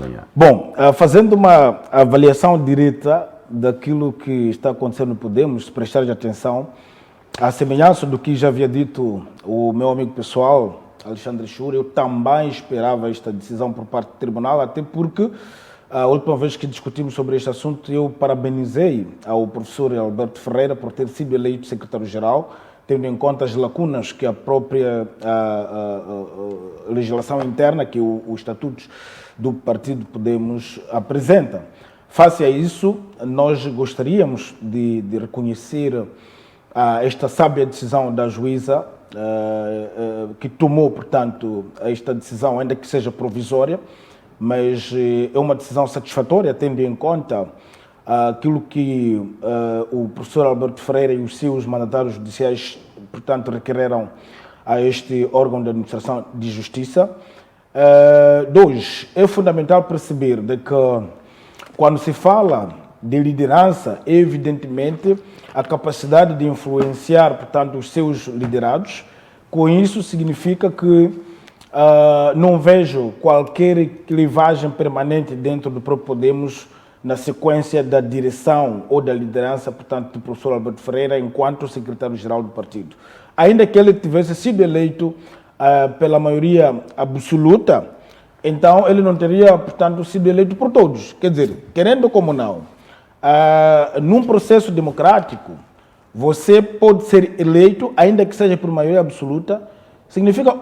manhã. Bom, fazendo uma avaliação direta daquilo que está acontecendo no Podemos, se prestar atenção, à semelhança do que já havia dito o meu amigo pessoal, Alexandre Chura, eu também esperava esta decisão por parte do Tribunal, até porque a última vez que discutimos sobre este assunto, eu parabenizei ao professor Alberto Ferreira por ter sido eleito secretário-geral, tendo em conta as lacunas que a própria legislação interna, que os estatutos do Partido Podemos apresenta. Face a isso, nós gostaríamos de reconhecer esta sábia decisão da juíza, que tomou, portanto, esta decisão, ainda que seja provisória, mas é uma decisão satisfatória, tendo em conta aquilo que o professor Alberto Ferreira e os seus mandatários judiciais, portanto, requereram a este órgão de administração de justiça. Dois, é fundamental perceber de que quando se fala de liderança, evidentemente, a capacidade de influenciar, portanto, os seus liderados. Com isso, significa que não vejo qualquer clivagem permanente dentro do próprio Podemos na sequência da direção ou da liderança, portanto, do professor Alberto Ferreira, enquanto secretário-geral do partido. Ainda que ele tivesse sido eleito pela maioria absoluta, então ele não teria, portanto, sido eleito por todos. Quer dizer, querendo como não, num processo democrático, você pode ser eleito, ainda que seja por maioria absoluta, significa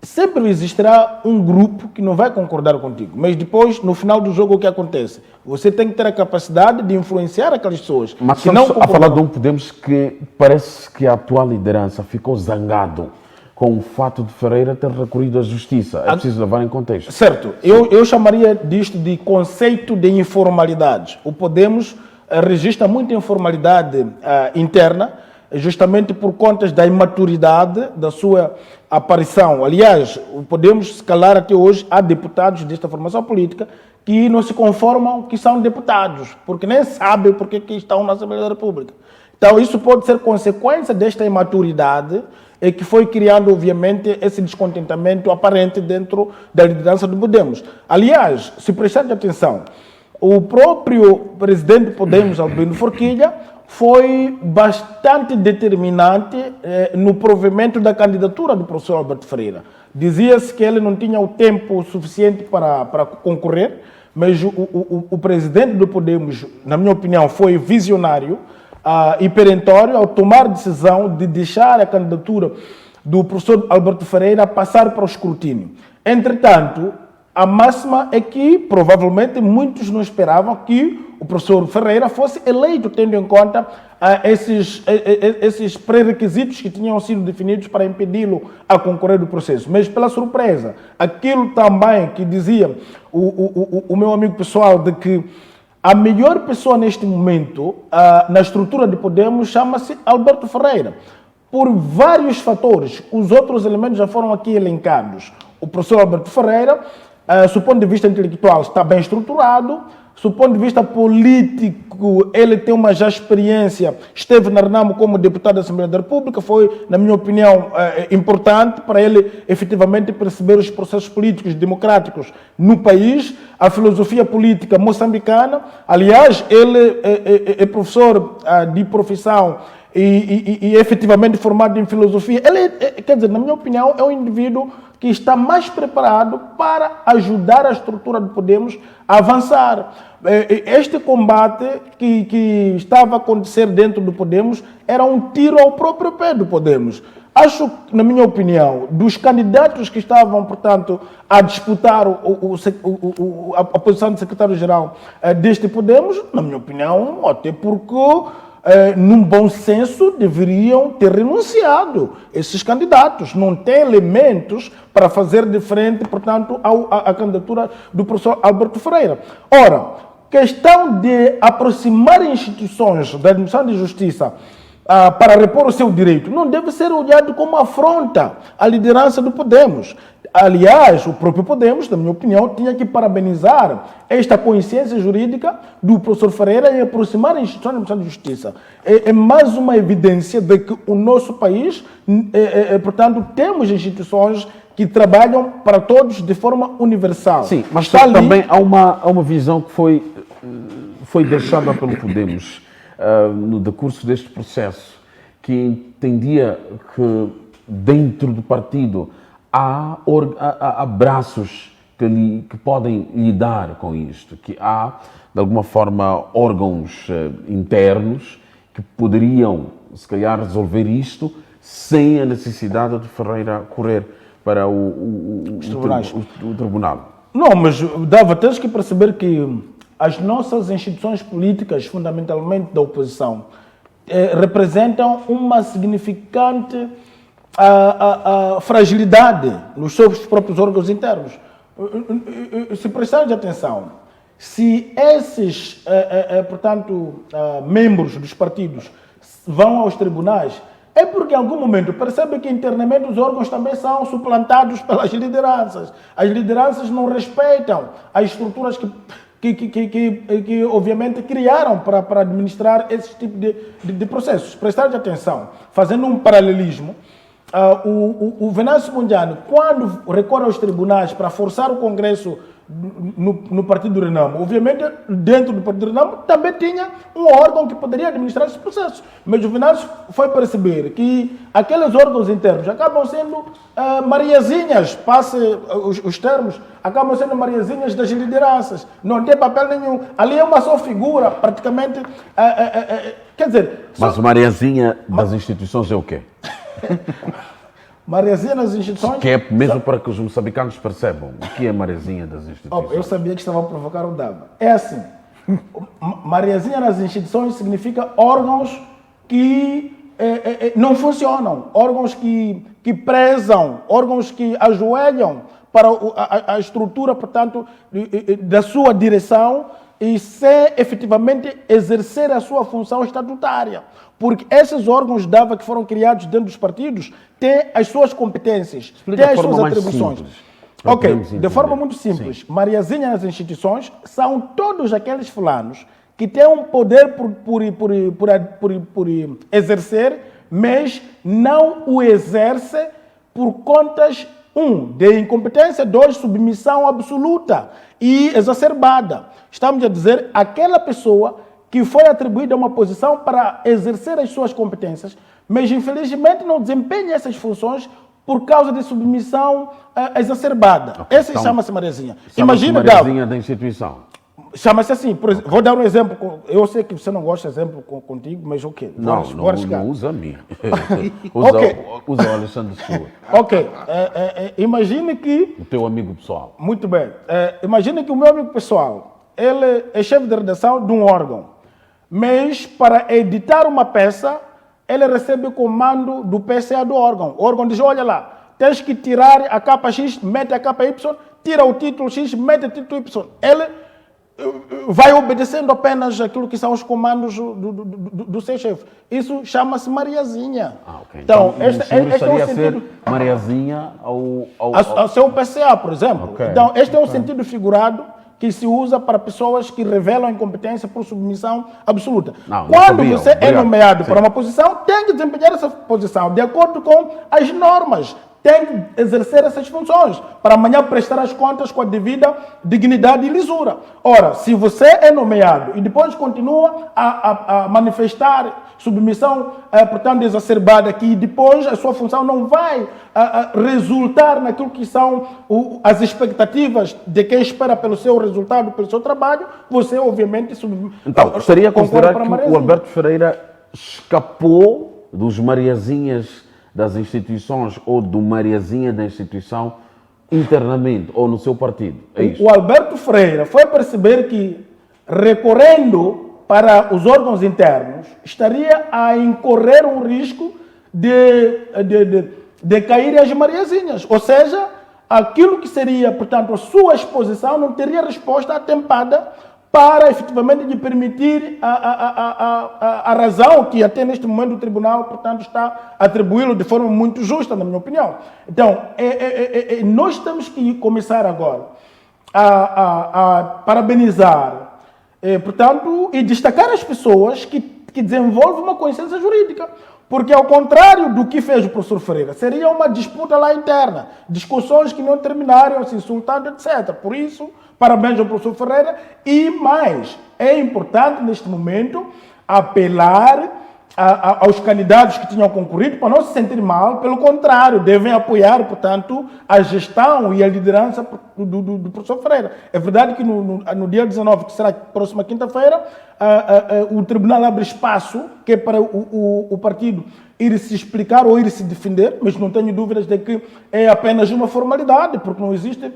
sempre existirá um grupo que não vai concordar contigo, mas depois, no final do jogo, o que acontece? Você tem que ter a capacidade de influenciar aquelas pessoas. Mas estamos a falar de um Podemos que parece que a atual liderança ficou zangado com o fato de Ferreira ter recorrido à justiça. É preciso levar em contexto. Certo. Eu chamaria disto de conceito de informalidade. O Podemos registra muita informalidade interna, justamente por conta da imaturidade da sua aparição. Aliás, o Podemos, se calhar até hoje, há deputados desta formação política que não se conformam que são deputados, porque nem sabem porque que estão na Assembleia da República. Então, isso pode ser consequência desta imaturidade e que foi criando, obviamente, esse descontentamento aparente dentro da liderança do Podemos. Aliás, se prestar atenção, o próprio presidente do Podemos, Albino Forquilha, foi bastante determinante no provimento da candidatura do professor Alberto Ferreira. Dizia-se que ele não tinha o tempo suficiente para concorrer, mas o presidente do Podemos, na minha opinião, foi visionário e perentório ao tomar a decisão de deixar a candidatura do professor Alberto Ferreira passar para o escrutínio. Entretanto, a máxima é que, provavelmente, muitos não esperavam que o professor Ferreira fosse eleito, tendo em conta esses pré-requisitos que tinham sido definidos para impedi-lo a concorrer do processo. Mas, pela surpresa, aquilo também que dizia o meu amigo pessoal, de que a melhor pessoa neste momento, na estrutura de Podemos, chama-se Alberto Ferreira. Por vários fatores, os outros elementos já foram aqui elencados. O professor Alberto Ferreira, do ponto de vista intelectual, está bem estruturado. Do ponto de vista político, ele tem uma já experiência, esteve na Renamo como deputado da Assembleia da República, foi, na minha opinião, importante para ele efetivamente perceber os processos políticos democráticos no país, a filosofia política moçambicana. Aliás, ele é professor de profissão e efetivamente formado em filosofia. Ele, quer dizer, na minha opinião, é um indivíduo que está mais preparado para ajudar a estrutura do Podemos a avançar. Este combate que estava a acontecer dentro do Podemos era um tiro ao próprio pé do Podemos. Acho, na minha opinião, dos candidatos que estavam, portanto, a disputar a posição de secretário-geral deste Podemos, na minha opinião, até porque num bom senso, deveriam ter renunciado esses candidatos. Não tem elementos para fazer de frente, portanto, à candidatura do professor Alberto Ferreira. Ora, questão de aproximar instituições da administração de justiça para repor o seu direito não deve ser olhado como afronta à liderança do Podemos. Aliás, o próprio Podemos, na minha opinião, tinha que parabenizar esta consciência jurídica do professor Ferreira em aproximar a instituição de administração de justiça. É mais uma evidência de que o nosso país, portanto, temos instituições que trabalham para todos de forma universal. Sim, mas Está ali- também há uma visão que foi deixada pelo Podemos no decurso deste processo, que entendia que dentro do partido há braços que podem lidar com isto, que há, de alguma forma, órgãos internos que poderiam, se calhar, resolver isto sem a necessidade de Ferreira correr para o tribunal. Não, mas Dava, tens que perceber que as nossas instituições políticas, fundamentalmente da oposição, representam uma significante fragilidade nos seus próprios órgãos internos. Se prestarem atenção, se esses, membros dos partidos vão aos tribunais, é porque em algum momento percebem que internamente os órgãos também são suplantados pelas lideranças. As lideranças não respeitam as estruturas que obviamente criaram para administrar esse tipo de processos. Prestar atenção, fazendo um paralelismo, o Venâncio Mondlane, quando recorre aos tribunais para forçar o Congresso no Partido do Renamo, obviamente dentro do Partido do Renamo também tinha um órgão que poderia administrar esses processos, mas o Venâncio foi perceber que aqueles órgãos internos acabam sendo mariazinhas, passe os termos, acabam sendo mariazinhas das lideranças, não tem papel nenhum, ali é uma só figura praticamente, quer dizer... Mas mariazinha das instituições é o quê? Mariazinha nas instituições... Que é mesmo para que os moçambicanos percebam o que é mariazinha das instituições. Eu sabia que estava a provocar o Dava. É assim, mariazinha nas instituições significa órgãos que não funcionam, órgãos que prezam, órgãos que ajoelham para a estrutura, portanto, da sua direção e sem efetivamente exercer a sua função estatutária. Porque esses órgãos DAVA que foram criados dentro dos partidos têm as suas competências, têm as suas atribuições. Ok, de forma muito simples. Sim. Mariazinha nas instituições são todos aqueles fulanos que têm um poder por exercer, mas não o exerce por contas, de incompetência, submissão absoluta e exacerbada. Estamos a dizer, aquela pessoa que foi atribuída a uma posição para exercer as suas competências, mas infelizmente não desempenha essas funções por causa de submissão exacerbada. Okay, esse então, chama-se mariazinha. Imagina, mariazinha da instituição. Chama-se assim, por exemplo, vou dar um exemplo, eu sei que você não gosta de exemplo contigo, mas o quê? Não usa a mim. Usa o Alexandre Sua. Ok, imagine que... O teu amigo pessoal. Muito bem. Imagine que o meu amigo pessoal, ele é chefe de redação de um órgão, mas para editar uma peça, ele recebe o comando do PCA do órgão. O órgão diz, olha lá, tens que tirar a capa X, mete a capa Y, tira o título X, mete o título Y. Ele vai obedecendo apenas aquilo que são os comandos do seu chefe. Isso chama-se mariazinha. Okay. Então este é o sentido... mariazinha ao seu PCA, por exemplo. Okay. Então, este é um sentido figurado que se usa para pessoas que revelam incompetência por submissão absoluta. Quando você é nomeado para uma posição, tem que desempenhar essa posição de acordo com as normas. Tem que exercer essas funções para amanhã prestar as contas com a devida dignidade e lisura. Ora, se você é nomeado e depois continua a manifestar submissão, portanto, exacerbada, que depois a sua função não vai resultar naquilo que são as expectativas de quem espera pelo seu resultado, pelo seu trabalho, você, obviamente, Então, estaria a considerar que o Alberto Ferreira escapou dos mariazinhas das instituições ou do mariazinha da instituição internamente ou no seu partido? É isso? O Alberto Ferreira foi perceber que, recorrendo para os órgãos internos, estaria a incorrer um risco de caírem as mariazinhas. Ou seja, aquilo que seria, portanto, a sua exposição não teria resposta atempada para efetivamente lhe permitir a razão que até neste momento o tribunal, portanto, está a atribuí-lo de forma muito justa, na minha opinião. Então, nós temos que começar agora a parabenizar, portanto, e destacar as pessoas que desenvolvem uma consciência jurídica. Porque, ao contrário do que fez o professor Ferreira, seria uma disputa lá interna, discussões que não terminariam, se insultando, etc. Por isso, parabéns ao professor Ferreira. E mais, é importante neste momento apelar aos candidatos que tinham concorrido para não se sentir mal, pelo contrário, devem apoiar, portanto, a gestão e a liderança do professor Ferreira. É verdade que no dia 19, que será a próxima quinta-feira, o tribunal abre espaço que é para o partido ir se explicar ou ir se defender, mas não tenho dúvidas de que é apenas uma formalidade, porque não existe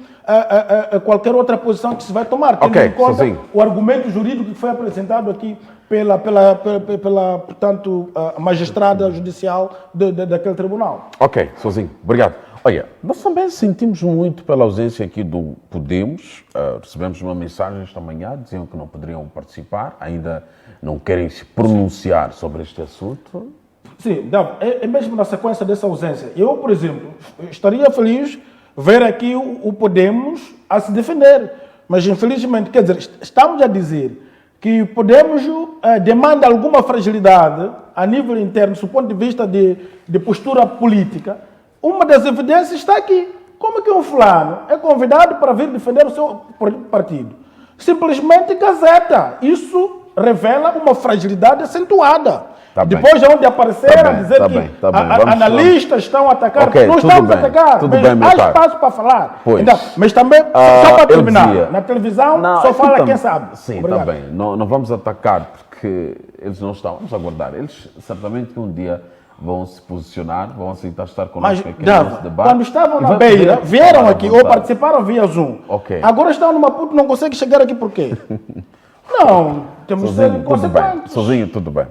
qualquer outra posição que se vai tomar, tendo em conta o argumento jurídico que foi apresentado aqui pela portanto, magistrada judicial daquele tribunal. Ok, sozinho. Obrigado. Olha, nós também sentimos muito pela ausência aqui do Podemos. Recebemos uma mensagem esta manhã, diziam que não poderiam participar, ainda não querem se pronunciar sobre este assunto. Sim, é mesmo na sequência dessa ausência. Eu, por exemplo, estaria feliz ver aqui o Podemos a se defender, mas infelizmente, quer dizer, estamos a dizer que Podemos demanda alguma fragilidade a nível interno, do ponto de vista de postura política. Uma das evidências está aqui. Como que um fulano é convidado para vir defender o seu partido? Simplesmente gazeta. Isso revela uma fragilidade acentuada. Tá depois de onde apareceram a dizer que analistas estão a atacar, não estamos a atacar, mas há espaço para falar. Então, mas também, só para terminar, na televisão só fala quem sabe. Sim, está bem. Não vamos atacar porque eles não estão. Vamos aguardar. Eles certamente um dia vão se posicionar, vão aceitar estar connosco aqui no nosso debate. Quando estavam na beira, vieram aqui ou participaram via Zoom. Okay. Agora estão no Maputo, não conseguem chegar aqui por quê? Não, temos que ser consequentes. Sozinho, tudo bem.